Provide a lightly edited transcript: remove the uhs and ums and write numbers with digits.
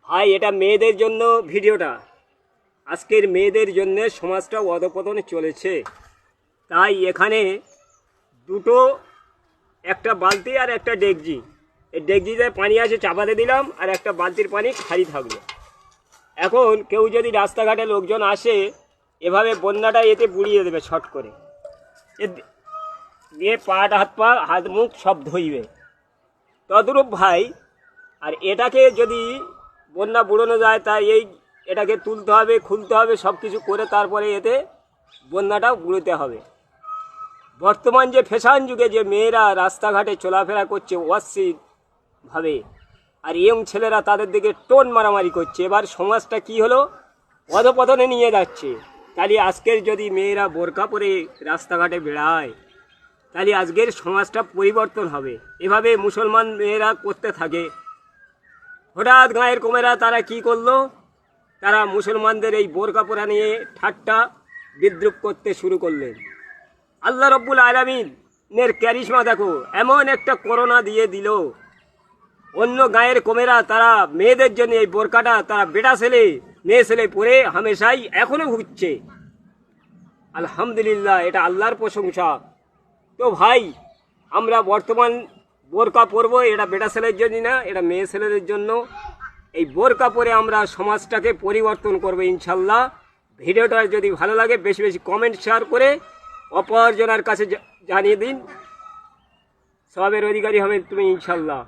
ভাই এটা মেয়েদের জন্য ভিডিওটা, আজকের মেয়েদের জন্য সমাজটা অধঃপতনে চলেছে। তাই এখানে দুটো, একটা বালতি আর একটা ডেকজি, এই ডেকজিতে পানি আছে চাপাতে দিলাম, আর একটা বালতির পানি খালি থাকলো। এখন কেউ যদি রাস্তাঘাটে লোকজন আসে, এভাবে বন্যাটা এতে বুড়িয়ে দেবে ছট করে, দিয়ে হাত মুখ সব ধুইবে। তদ্রূপ ভাই, আর এটাকে যদি বন্যা বুড়ানো যায়, তাই এটাকে তুলতে হবে, খুলতে হবে, সব কিছু করে তারপরে এতে বন্যাটাও বুড়োতে হবে। বর্তমান যে ফ্যাশন যুগে যে মেয়েরা রাস্তাঘাটে চলাফেরা করছে অশ্লীলভাবে, আর ইয়ং ছেলেরা তাদের দিকে টোন মারামারি করছে, এবার সমাজটা কি হলো, অধঃপতনে নিয়ে যাচ্ছে। তাহলে আজকের যদি মেয়েরা বোরকা পরে রাস্তাঘাটে বেড়ায়, তাহলে আজকের সমাজটা পরিবর্তন হবে। এভাবে মুসলমান মেয়েরা করতে থাকে, হঠাৎ গাঁয়ের কমেরা তারা কি করলো, তারা মুসলমানদের এই বোরকা পরা নিয়ে ঠাট্টা বিদ্রুপ করতে শুরু করলেন। আল্লাহ রব্বুল আলামিনের ক্যারিশমা দেখো, এমন একটা করোনা দিয়ে দিল, অন্য গাঁয়ের কমেরা তারা মেয়েদের জন্য এই বোরকাটা তারা বেটা ছেলে মেয়ে ছেলে পরে হামেশাই এখনো ঘুরছে। আলহামদুলিল্লাহ, এটা আল্লাহর প্রশংসা। তো ভাই, আমরা বর্তমান বোরকা পরবো, এটা বেটা ছেলের জন্য না, এটা মেয়ে ছেলেদের জন্য। এই বোরকা পরে আমরা সমাজটাকে পরিবর্তন করবো ইনশাল্লাহ। ভিডিওটা যদি ভালো লাগে বেশি বেশি কমেন্ট শেয়ার করে অপরজনের কাছে জানিয়ে দিন, সবের অধিকারী হবে তুমি ইনশাল্লাহ।